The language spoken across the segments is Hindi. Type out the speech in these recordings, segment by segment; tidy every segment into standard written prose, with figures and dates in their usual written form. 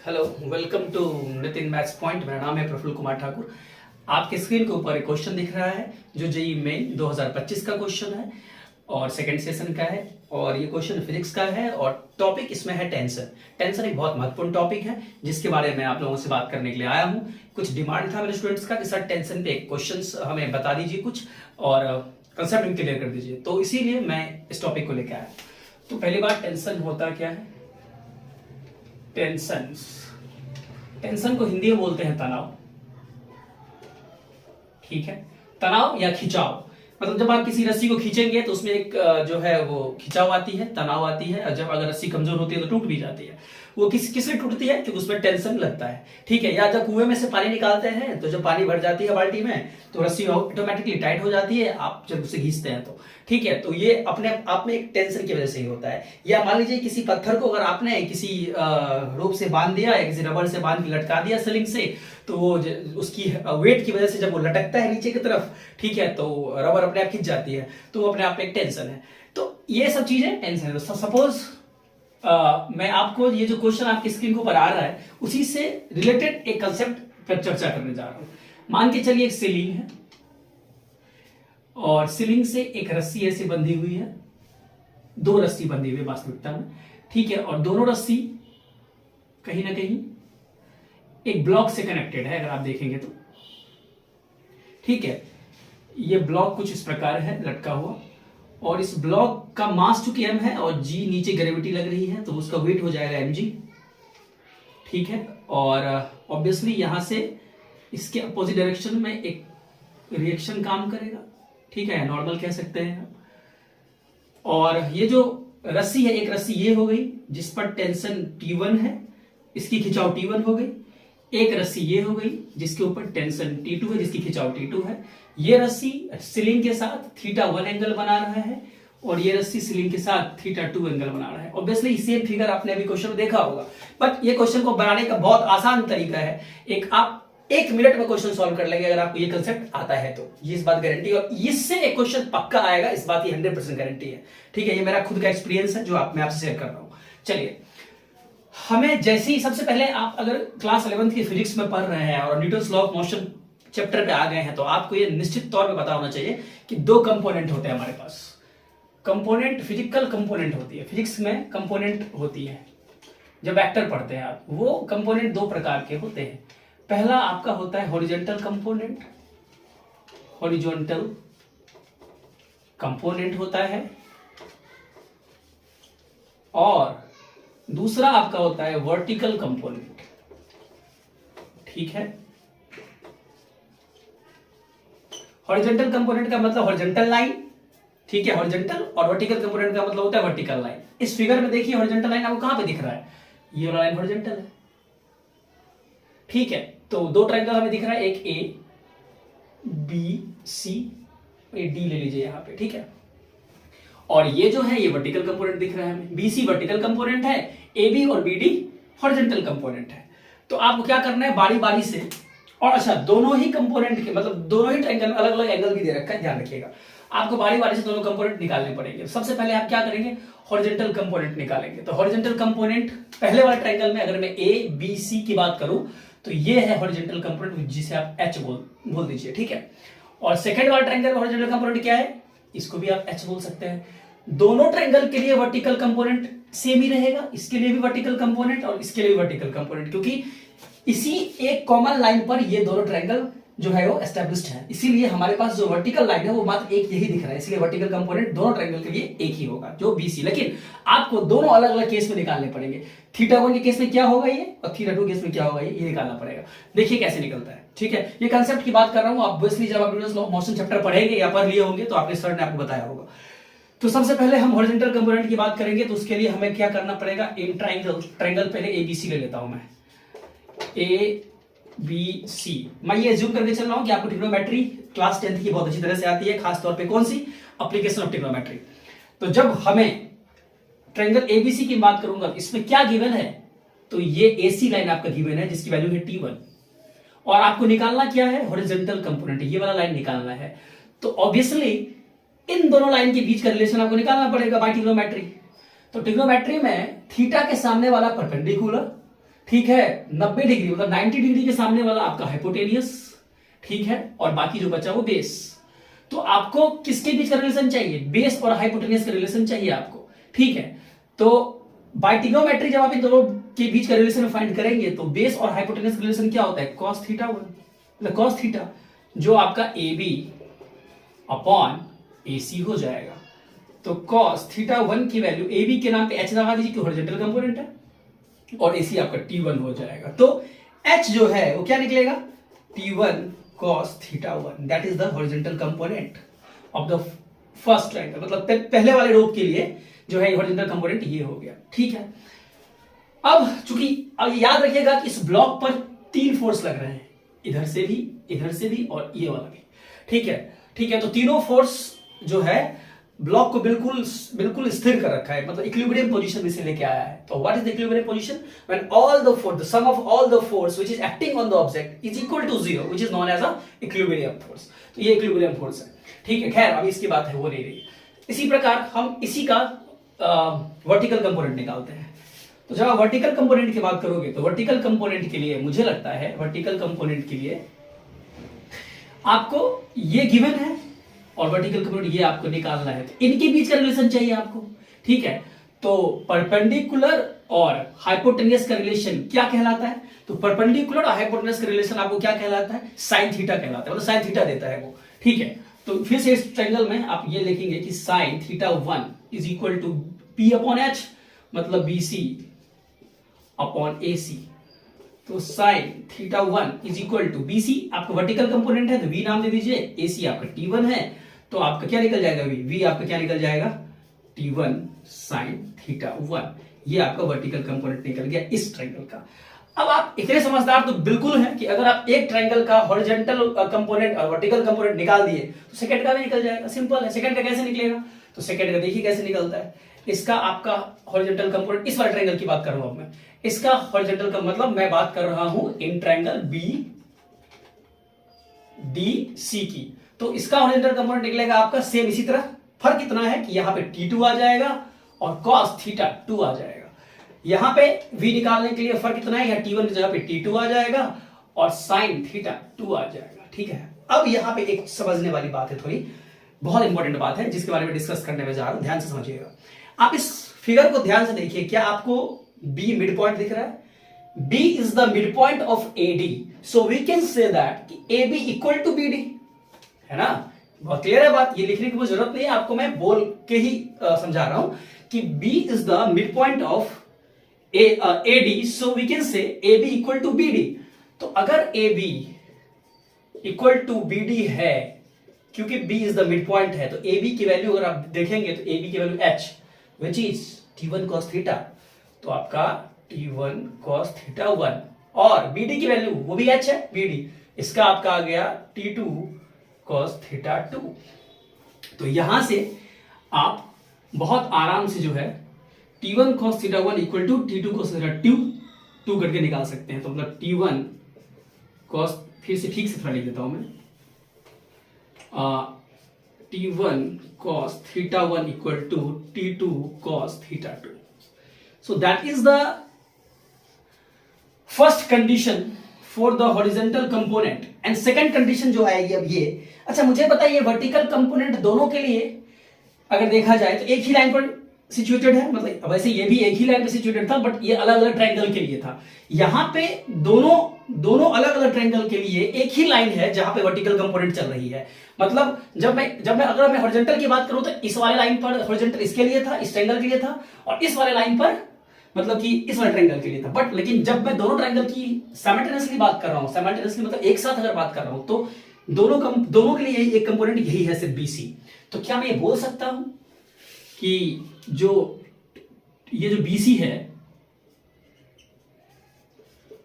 Hello, welcome to Nitin maths point. मेरा नाम है प्रफुल्ल कुमार ठाकुर। आपके स्क्रीन के ऊपर एक क्वेश्चन दिख रहा है जो जेईई मेन 2025 का क्वेश्चन है और सेकंड सेशन का है और ये क्वेश्चन फिजिक्स का है और टॉपिक इसमें है टेंशन। टेंशन एक बहुत महत्वपूर्ण टॉपिक है जिसके बारे में आप लोगों से बात करने के लिए आया हूँ। कुछ डिमांड था मेरे स्टूडेंट्स का कि सर टेंशन पे क्वेश्चन हमें बता दीजिए कुछ और कंसेप्ट क्लियर कर दीजिए, तो इसीलिए मैं इस टॉपिक को लेकर आया। तो पहली बात, टेंशन होता क्या है? टेंशन टेंशन को हिंदी में बोलते हैं तनाव। ठीक है, तनाव या खिंचाव, मतलब जब आप किसी रस्सी को खींचेंगे तो उसमें एक जो है वो खिंचाव आती है, तनाव आती है, और जब अगर रस्सी कमजोर होती है तो टूट भी जाती है। वो किससे टूटती है? क्योंकि उसमें टेंशन लगता है। ठीक है, या जब कुएं में से पानी निकालते हैं तो जब पानी भर जाती है बाल्टी में तो रस्सी ऑटोमेटिकली टाइट हो जाती है आप जब उसे खींचते हैं तो। ठीक है, तो ये अपने आप में एक टेंशन की वजह से ही होता है। या मान लीजिए किसी पत्थर को अगर आपने किसी रोप से बांध दिया या किसी रबर से बांध के लटका दिया स्लिंग से, तो वो उसकी वेट की वजह से जब वो लटकता है नीचे की तरफ, ठीक है, तो रबर अपने आप खिंच जाती है, तो वो अपने आप में एक टेंशन है। तो ये सब चीजें टेंशन है। तो सपोज मैं आपको ये जो क्वेश्चन आपकी स्क्रीन के ऊपर आ रहा है उसी से रिलेटेड एक कंसेप्ट पर चर्चा करने जा रहा हूं। मान के चलिए एक सीलिंग है और सीलिंग से एक रस्सी ऐसे बंधी हुई है, दो रस्सी बंधी हुई है वास्तविकता में। ठीक है, और दोनों रस्सी कहीं ना कहीं एक ब्लॉक से कनेक्टेड है अगर आप देखेंगे तो। ठीक है, ये ब्लॉक कुछ इस प्रकार है लटका हुआ और इस ब्लॉक का मास चूंकि m है और g नीचे ग्रेविटी लग रही है तो उसका वेट हो जाएगा mg। ठीक है, और ऑब्वियसली यहां से इसके अपोजिट डायरेक्शन में एक रिएक्शन काम करेगा। ठीक है, नॉर्मल कह सकते हैं। और ये जो रस्सी है, एक रस्सी ये हो गई जिस पर टेंशन T1 है, इसकी खिंचाव T1 हो गई। एक रस्सी ये हो गई जिसके ऊपर टेंशन T2 है, जिसकी खिंचाव T2 है। ये रस्सी सीलिंग के साथ θ1 एंगल बना रहा है और ये रस्सी सीलिंग के साथ θ2 एंगल बना रहा है। ऑब्वियसली सेम फिगर आपने अभी क्वेश्चन में देखा होगा, बट ये क्वेश्चन को बनाने का बहुत आसान तरीका है। आप 1 मिनट में क्वेश्चन सॉल्व कर लेंगे अगर आपको ये कंसेप्ट आता है तो, ये इस बात गारंटी। और इससे एक क्वेश्चन पक्का आएगा, इस बात की 100% गारंटी है। ठीक है, ये मेरा खुद का एक्सपीरियंस है जो मैं आपसे शेयर कर रहा हूं। चलिए, हमें जैसे ही सबसे पहले आप अगर क्लास 11th की फिजिक्स में पढ़ रहे हैं और Newton's law of motion chapter पे आ गए हैं तो आपको ये निश्चित तौर पे पता होना चाहिए कि दो कंपोनेंट होते हैं हमारे पास। कंपोनेंट, फिजिकल कंपोनेंट होती है, फिजिक्स में कंपोनेंट होती है। जब वेक्टर पढ़ते हैं आप, वो कंपोनेंट दो प्रकार के होते हैं। पहला आपका होता है हॉरिजॉन्टल कंपोनेंट, हॉरिजॉन्टल कंपोनेंट होता है, और दूसरा आपका होता है वर्टिकल कंपोनेंट। ठीक है, हॉरिजॉन्टल कंपोनेंट का मतलब हॉरिजॉन्टल लाइन। ठीक है, हॉरिजॉन्टल, और वर्टिकल कंपोनेंट का मतलब होता है वर्टिकल लाइन। इस फिगर में देखिए हॉरिजॉन्टल लाइन आपको कहां पे दिख रहा है? ये वाला लाइन हॉरिजॉन्टल है। ठीक है, तो दो ट्रायंगल हमें दिख रहा है, एक ए बी सी, ये डी ले लीजिए यहां पे। ठीक है, और ये जो है ये वर्टिकल कंपोनेंट दिख रहा है हमें, बीसी वर्टिकल कंपोनेंट है, एबी और बीडी हॉरिजॉन्टल कंपोनेंट है। तो आपको क्या करना है, बारी बारी से, और अच्छा दोनों ही कंपोनेंट के मतलब दोनों ही ट्रायंगल अलग अलग एंगल भी दे रखा है, ध्यान रखिएगा। आपको बारी बारी से दोनों कंपोनेंट निकालने पड़ेंगे। सबसे पहले आप क्या करेंगे, हॉरिजॉन्टल कंपोनेंट निकालेंगे। तो हॉरिजॉन्टल कंपोनेंट पहले वाले ट्रायंगल में अगर मैं ए बी सी की बात करूं तो ये है हॉरिजॉन्टल कंपोनेंट जिसे आप एच बोल दीजिए। ठीक है, और सेकंड वाला ट्रायंगल में हॉरिजॉन्टल कंपोनेंट क्या है, इसको भी आप एच बोल सकते हैं। दोनों ट्रायंगल के लिए वर्टिकल कंपोनेंट सेम ही रहेगा, इसके लिए भी वर्टिकल कंपोनेंट और इसके लिए भी वर्टिकल कंपोनेंट, क्योंकि इसी एक कॉमन लाइन पर ये दोनों ट्रायंगल जो है वो एस्टैब्लिश्ड है। इसीलिए हमारे पास जो वर्टिकल लाइन है वो मात्र एक यही दिख रहा है, इसलिए वर्टिकल कंपोनेंट दोनों ट्रायंगल के लिए एक ही होगा, जो बीसी। लेकिन आपको दोनों अलग अलग केस में निकालने पड़ेंगे। θ1 के केस में क्या होगा ये, और θ2 केस में क्या होगा ये निकालना पड़ेगा। देखिए कैसे निकलता है। ठीक है, ये कंसेप्ट की बात कर रहा हूं, ऑब्वियसली जब आप Newton's law of motion chapter पढ़ेंगे या पढ़ लिए होंगे तो आपके सर ने आपको बताया होगा। तो सबसे पहले हम हॉरिजॉन्टल कंपोनेंट की बात करेंगे, तो उसके लिए हमें क्या करना पड़ेगा, इन ट्रायंगल पहले एबीसी ले लेता हूं मैं, ए बी सी। मैं ये ज्यूम करके चल रहा हूं कि आपको ट्रिग्नोमेट्री क्लास 10th की बहुत अच्छी तरह से आती है, खास तौर पे कौन सी, एप्लीकेशन ऑफ ट्रिग्नोमेट्री। तो जब हमें ट्रायंगल एबीसी की बात करूंगा इसमें क्या गिवन है, तो ये एसी लाइन आपका गिवन है जिसकी वैल्यू है T1, और आपको निकालना क्या है, हॉरिजॉन्टल कंपोनेंट, ये वाला लाइन निकालना है। तो ऑब्वियसली इन दोनों लाइन के बीच का रिलेशन आपको निकालना पड़ेगा बाय ट्रिग्नोमेट्री। तो ट्रिग्नोमेट्री में थीटा के सामने वाला परपेंडिकुलर, ठीक है, 90 डिग्री मतलब 90 डिग्री के सामने वाला आपका हाइपोटेनियस, ठीक है, और बाकी जो बचा वो बेस। तो आपको किसके बीच का रिलेशन चाहिए? बेस और हाइपोटेनियस का रिलेशन चाहिए आपको, ठीक है। तो बाय ट्रिग्नोमेट्री जब आप इन दोनों के बीच का रिलेशन फाइंड करेंगे तो बेस और हाइपोटेनियस का रिलेशन क्या होता है? cos थीटा 1, मतलब cos थीटा जो आपका AB अपॉन AC हो जाएगा। तो cos थीटा 1 की वैल्यू AB के नाम पे H लगा दीजिए कि हॉरिजॉन्टल कंपोनेंट है, और AC आपका T1 हो जाएगा। तो H जो है वो क्या निकलेगा? T1 cos theta 1, that is the horizontal component of the first triangle, मतलब पहले वाले रोप के लिए जो है हॉरिजॉन्टल कंपोनेंट ये हो गया, ठीक है। अब चूंकि अब याद रखिएगा कि इस ब्लॉक पर 3 फोर्स लग रहे हैं, इधर से भी और ये वाला भी, ठीक है, ठीक है। तो तीनों फोर्स जो है ब्लॉक को बिल्कुल स्थिर कर रखा है, मतलब इक्विलिब्रियम पोजीशन में से लेके आया है। तो what is the equilibrium position? When all the force, the sum of all the force which is acting on the object is equal to 0, which is known as a equilibrium force. तो ये इक्विलिब्रियम फोर्स है, ठीक है। खैर अभी इसकी बात है वो नहीं रही। इसी प्रकार हम इसी का वर्टिकल कंपोनेंट निकालते हैं। तो जब आप वर्टिकल कंपोनेंट की बात करोगे तो वर्टिकल कंपोनेंट के लिए मुझे लगता है वर्टिकल कंपोनेंट के लिए आपको ये गिवन है और वर्टिकल कंपोनेंट ये आपको निकालना है। तो इनके बीच का रिलेशन चाहिए आपको, ठीक है। तो परपेंडिकुलर और हाइपोटेनियस का रिलेशन क्या कहलाता है? तो परपेंडिकुलर और हाइपोटेनियस का रिलेशन आपको क्या कहलाता है? साइन थीटा कहलाता है, मतलब साइन थीटा देता है वो, ठीक है। तो फिर से इस ट्रायंगल में आप ये लिखेंगे कि sine theta 1 is equal to P upon H, मतलब BC अपॉन AC। तो sine theta 1 is equal to BC आपका वर्टिकल कंपोनेंट है तो V नाम दे दीजिए, AC आपका T1 है, तो आपका क्या निकल जाएगा? V आपका क्या निकल जाएगा? T1 sign theta 1। ये आपका वर्टिकल कंपोनेंट निकल गया इस ट्रायंगल का। अब आप इतने समझदार तो बिल्कुल हैं कि अगर आप एक ट्रायंगल का हॉरिजॉन्टल कंपोनेंट और वर्टिकल कंपोनेंट निकाल दिए तो सेकंड का भी निकल जाएगा। सिंपल है। सेकंड का कैसे निकलेगा? तो सेकंड का देखिए कैसे निकलता है। इसका आपका हॉरिजॉन्टल कंपोनेंट, इस वाले ट्रायंगल की बात कर रहा हूं मैं, इसका हॉरिजॉन्टल का मतलब मैं बात कर रहा हूं इन ट्रायंगल BDC की। तो इसका हॉरिजॉन्टल कंपोनेंट निकलेगा आपका सेम इसी तरह। फर्क इतना है कि यहां पे T2 आ जाएगा और cos थीटा 2 आ जाएगा। यहां पे V निकालने के लिए फर्क इतना है, यहां T1 की जगह पे T2 आ जाएगा और sin थीटा 2 आ जाएगा, ठीक है। अब यहां पे एक समझने वाली बात है, थोड़ी बहुत इंपॉर्टेंट बात है जिसके बारे में डिस्कस करने में जा रहा हूं, ध्यान से समझिएगा। आप इस फिगर को ध्यान से देखिए, क्या आपको B मिड पॉइंट दिख रहा है? B is the mid point of AD, so we can say that कि AB इक्वल टू BD, है ना। बहुत क्लियर है बात, ये लिखने की कोई जरूरत नहीं है आपको, मैं बोल के ही समझा रहा हूं कि B is the mid point of AD, so we can say AB equal to BD। तो अगर AB equal to BD है, क्योंकि B is the midpoint है, तो AB की वैल्यू अगर आप देखेंगे तो AB की value H, which is T1 cos theta, तो आपका T1 cos थीटा 1, और BD की वैल्यू वो भी H है, BD, इसका आपका आ गया T2 cos थीटा 2। तो यहां से आप बहुत आराम से जो है T1 cos theta 1 equal to T2 cos theta 2 करके निकाल सकते हैं। तो मतलब T1 cos, फिर से ठीक से थोड़ा लिख देता हूं मैं, T1 cos theta 1 equal to T2 cos theta 2। So that is the first condition for the horizontal component. And second condition जो आएगी अब ये, अच्छा मुझे बताइए वर्टिकल कंपोनेंट दोनों के लिए अगर देखा जाए तो एक ही लाइन पर सिचुएटेड है, मतलब वैसे ये भी एक ही लाइन पे सिचुएटेड था, बट ये अलग अलग ट्रायंगल के लिए था। यहां पे दोनों अलग अलग ट्रायंगल के लिए एक ही लाइन है जहां पे वर्टिकल कंपोनेंट चल रही है। मतलब अगर मैं हॉरिजॉन्टल की बात करूं तो इस वाले लाइन पर हॉरिजॉन्टल इसके लिए था, इस ट्रायंगल के लिए था, और इस वाले लाइन पर मतलब कि इस वाले ट्रायंगल के लिए था। बट लेकिन जब मैं दोनों ट्रायंगल की साइमल्टेनियसली बात कर रहा हूं, साइमल्टेनियसली मतलब एक साथ अगर बात कर रहा हूं, तो दोनों के लिए एक कंपोनेंट यही है, सिर्फ BC। तो क्या मैं ये बोल सकता हूं कि ये जो BC है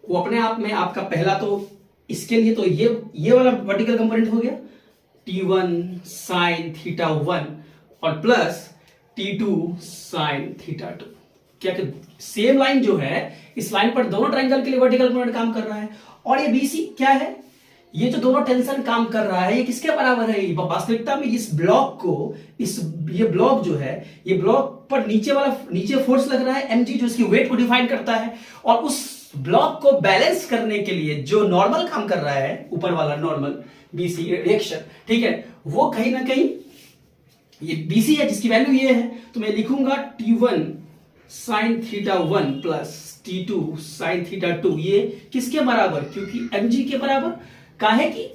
वो अपने आप में आपका पहला, तो इसके लिए तो ये वाला वर्टिकल कंपोनेंट हो गया T1 sin थीटा 1 और प्लस T2 sin थीटा 2। क्या सेम लाइन जो है, इस लाइन पर दोनों ट्रायंगल के लिए वर्टिकल कंपोनेंट काम कर रहा है, और ये BC क्या है? ये जो दोनों टेंशन काम कर रहा है ये किसके बराबर है? वास्तविकता में इस ब्लॉक को, ये ब्लॉक जो है, ये ब्लॉक पर नीचे फोर्स लग रहा है mg, जो इसकी वेट को डिफाइन करता है, और उस ब्लॉक को बैलेंस करने के लिए जो नॉर्मल काम कर रहा है, ऊपर वाला नॉर्मल बीसी रिएक्शन, ठीक है, वो कहीं ना कहीं ये बीसी है जिसकी वैल्यू ये है, तो मैं लिखूंगा T1 sign theta 1 plus T2 sine theta 2, ये किसके बराबर, क्योंकि mg के बराबर का है कि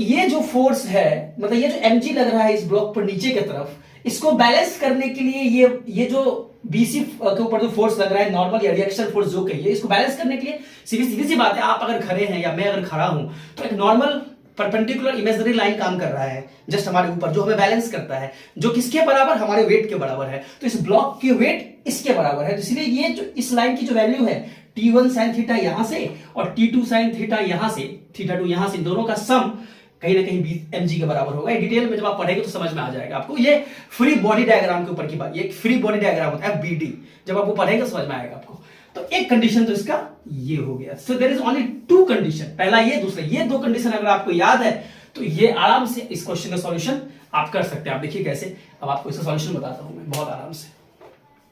ये जो फोर्स है, मतलब ये जो mg लग रहा है इस ब्लॉक पर नीचे की तरफ, इसको बैलेंस करने के लिए ये जो बीसी के ऊपर जो फोर्स लग रहा है, नॉर्मल या रिएक्शन फोर्स जो कहिए, इसको बैलेंस करने के लिए सीधी सी बात है, आप अगर खड़े हैं या मैं अगर खड़ा हूं तो एक नॉर्मल परपेंडिकुलर इमेजिनरी लाइन काम कर रहा है जस्ट हमारे ऊपर, जो हमें बैलेंस करता है, जो किसके बराबर, हमारे वेट के बराबर है। तो इस ब्लॉक के वेट इसके बराबर है, तो इसलिए ये जो इस लाइन की जो वैल्यू है T1 साइन थीटा यहां से और T2 साइन थीटा यहां से, थीटा 2 यहां से, दोनों का सम कहीं ना कहीं mg के बराबर होगा। डिटेल में जब आप पढ़ेंगे तो समझ में आ जाएगा आपको। ये फ्री बॉडी डायग्राम के ऊपर की बात, ये फ्री बॉडी डायग्राम होता है FBD, जब आप वो पढ़ेंगे तो समझ में आएगा आपको। तो एक कंडीशन तो इसका ये हो गया। So there is only 2 condition, पहला ये, दूसरा ये, 2 कंडीशन अगर आपको याद है तो ये आराम से इस क्वेश्चन का सॉल्यूशन आप कर सकते हैं। आप देखिए कैसे, अब आपको इसका सॉल्यूशन बताता हूं मैं बहुत आराम से।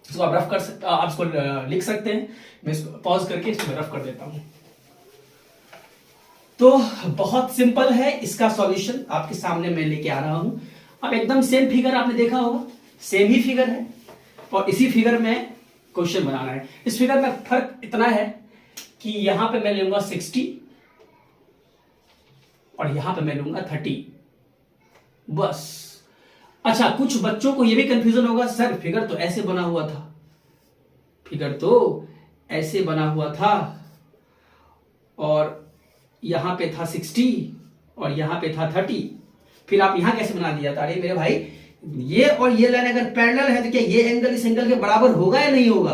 इसको आप रफ कर सकते, आप इसको लिख सकते हैं, मैं इसको पॉज करके इसको रफ कर देता हूं। तो बहुत सिंपल है, इसका सॉल्यूशन आपके सामने मैं लेके आ रहा हूं। अब एकदम सेम फिगर आपने देखा होगा, सेम ही फिगर है और इसी फिगर में क्वेश्चन बनाना है। इस फिगर में फर्क इतना है कि यहां पे मैं लूंगा 60 और यहां पे मैं लूंगा 30, बस। अच्छा, कुछ बच्चों को यह भी कंफ्यूजन होगा, सर फिगर तो ऐसे बना हुआ था, फिगर तो ऐसे बना हुआ था और यहां पे था 60 और यहां पे था 30, फिर आप यहां कैसे बना दिया था? अरे मेरे भाई, ये और ये लाइन अगर पैरेलल है तो क्या ये एंगल इस एंगल के बराबर होगा या नहीं होगा?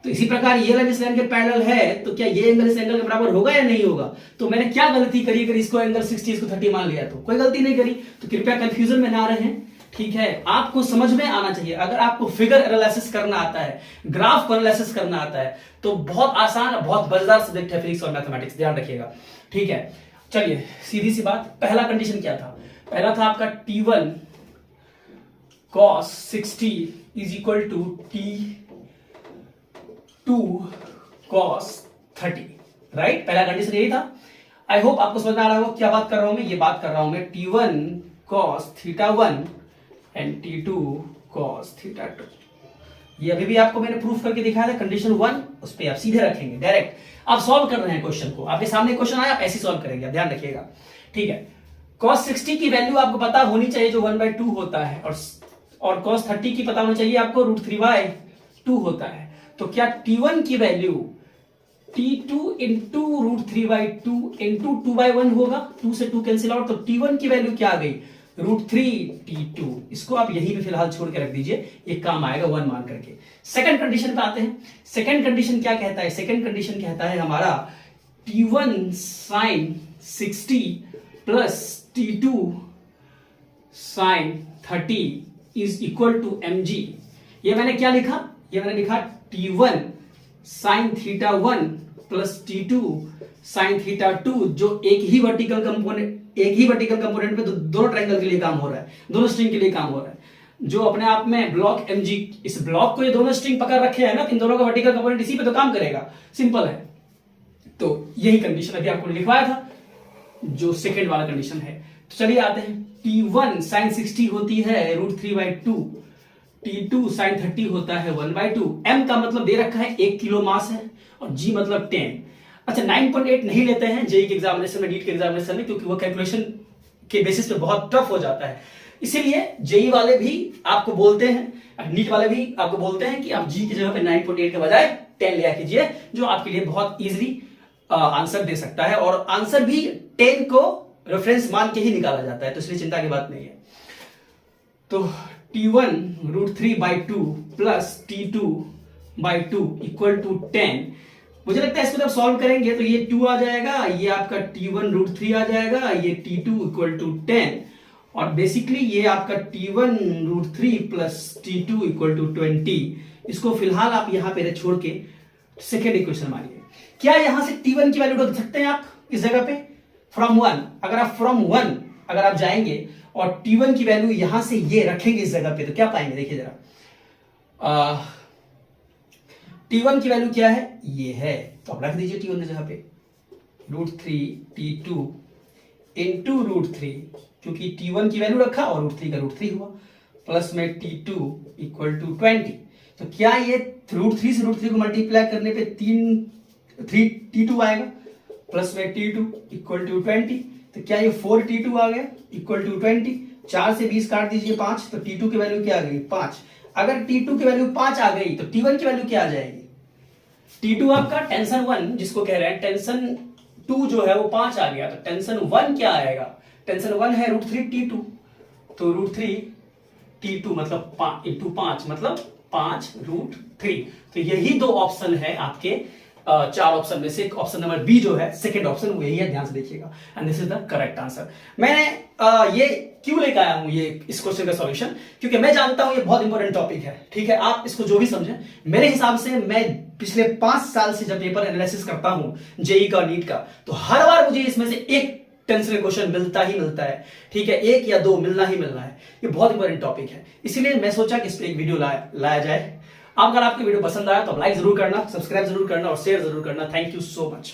तो इसी प्रकार ये लाइन इस लाइन के पैरेलल है तो क्या ये एंगल इस एंगल के बराबर होगा या नहीं होगा? तो मैंने क्या गलती करी अगर इसको एंगल 60 इसको 30 मान लिया? तो कोई गलती नहीं करी। तो कृपया कंफ्यूजन में ना रहें, ठीक है? आपको समझ में आना चाहिए। अगर आपको फिगर एनालिसिस करना आता है, ग्राफ को एनालिसिस करना आता है, तो बहुत आसान और बहुत मजेदार सब्जेक्ट है फिजिक्स और मैथमेटिक्स, ध्यान रखिएगा, ठीक है? चलिए सीधी सी बात, पहला कंडीशन क्या था? पहला था आपका T1 cos 60 is equal to T2 cos 30, right? पहला कंडीशन यही था। आई होप आपको समझ में आ रहा होगा क्या बात कर रहा हूं मैं। ये बात कर रहा हूं मैं T1 cos theta 1 and T2 cos theta 2। ये अभी भी आपको मैंने प्रूफ करके दिखाया था कंडीशन 1, उस पर आप सीधे रखेंगे डायरेक्ट। आप सॉल्व कर रहे हैं क्वेश्चन को, आपके सामने क्वेश्चन आया, आप ऐसे सॉल्व करेंगे, आप ध्यान रखिएगा, ठीक है? cos 60 की वैल्यू आपको पता होनी चाहिए जो 1/2 होता है, और cos 30 की पता होनी चाहिए आपको √3/2 होता है। तो क्या T1 की वैल्यू T2 इंटू √3/2 इंटू 2/1 होगा? 2 से 2 कैंसिल आउट, तो T1 की वैल्यू क्या आ गई? √3T2। इसको आप यहीं पे फिलहाल छोड़ के रख दीजिए, ये काम आएगा 1 मान करके। सेकंड कंडीशन पे आते हैं। सेकंड कंडीशन क्या कहता है? सेकंड कंडीशन कहता है हमारा T1 sin 60 plus T2 sin 30 is equal to mg। ये मैंने क्या लिखा? ये मैंने लिखा T1 sin theta 1 plus T2 sin theta 2, जो एक ही वर्टिकल कंपोनेंट पे दोनों ट्रायंगल के लिए काम हो रहा है, दोनों स्ट्रिंग के लिए काम हो रहा है, जो अपने आप में ब्लॉक mg, इस ब्लॉक को ये दोनों स्ट्रिंग पकड़ रखे हैं ना, इन दोनों का वर्टिकल कंपोनेंट इसी पे तो काम करेगा, सिंपल है। तो यही कंडीशन अभी आपको लिखवाया था, जो सेकेंड वाला कंडीशन है। तो चलिए आते हैं। T1 sin 60 होती है √3/2, T2 sin 30 होता है 1/2। m का मतलब दे रखा है 1 किलो मास है और g मतलब 10। अच्छा, 9.8 नहीं लेते हैं जेई के एग्जामिनेशन में, नीट के एग्जामिनेशन में, क्योंकि वो कैलकुलेशन के बेसिस पे बहुत टफ हो जाता है। इसीलिए जेई वाले भी आपको बोलते हैं, नीट वाले भी आपको बोलते हैं कि आप जी की जगह पे 9.8 के बजाय 10 लिया कीजिए, जो आपके लिए बहुत इजीली आंसर दे सकता है। और आंसर भी 10 को रेफरेंस मान के ही निकाला जाता है, तो इसलिए चिंता की बात नहीं है। तो T1 √3/2 plus T2/2 equal to 10। मुझे लगता है इसको जब सॉल्व करेंगे तो ये 2 आ जाएगा, ये आपका T1 √3 आ जाएगा, ये T2 इक्वल टू 10, और बेसिकली ये आपका T1 √3 plus T2 equal to 20। इसको फिलहाल आप यहां पे छोड़ के सेकेंड इक्वेशन मानिए। क्या यहां से T1 की वैल्यू रख सकते हैं आप इस जगह पे? फ्रॉम 1, अगर आप फ्रॉम 1 अगर आप जाएंगे और T1 की वैल्यू यहां से ये रखेंगे इस जगह पे, तो क्या पाएंगे? देखिए जरा, T1 की वैल्यू क्या है, ये है, तो आप रख दीजिए T1 की जगह पे √3 T2 इंटू √3, क्योंकि T1 की वैल्यू रखा और √3 का √3 हुआ, प्लस में T2 इक्वल टू 20। तो क्या ये √3 से √3 को मल्टीप्लाई करने पे 3 T2 आएगा, प्लस में T2 इक्वल टू 20। तो क्या ये 4 T2 आ गया इक्वल टू 20। 4 से 20 काट दीजिए 5, तो T2 की वैल्यू क्या आ गई 5। अगर T2 की वैल्यू 5 आ गई तो T1 की वैल्यू क्या आ जाएगी, T2 आपका टेंशन 1 जिसको कह रहे हैं, टेंशन 2 जो है वो 5 आ गया, तो टेंशन 1 क्या आएगा, टेंशन 1 है √3 T2, तो √3 T2 मतलब 5 मतलब 5 √3। तो यही दो ऑप्शन है आपके 4 ऑप्शन में से। ऑप्शन नंबर बी जो है सेकंड ऑप्शन वो यही है, ध्यान से देखिएगा, and this is the correct answer. मैंने ये क्यों लेकर आया हूं ये इस क्वेश्चन का सॉल्यूशन, क्योंकि मैं जानता हूं ये बहुत इंपॉर्टेंट टॉपिक है, ठीक है। आप इसको जो भी समझें, मेरे हिसाब से मैं पिछले 5 साल से जब पेपर एनालिसिस करता हूं जेई का, नीट का, तो हर बार मुझे इसमें से एक टेंशन क्वेश्चन मिलता ही मिलता है, ठीक है, 1 या 2 मिलना ही मिलना है। ये बहुत इंपॉर्टेंट टॉपिक है, इसीलिए मैं सोचा कि इस पर एक वीडियो लाया जाए। अगर आपको वीडियो पसंद आया तो लाइक जरूर करना, सब्सक्राइब जरूर करना और शेयर जरूर करना। Thank you so much.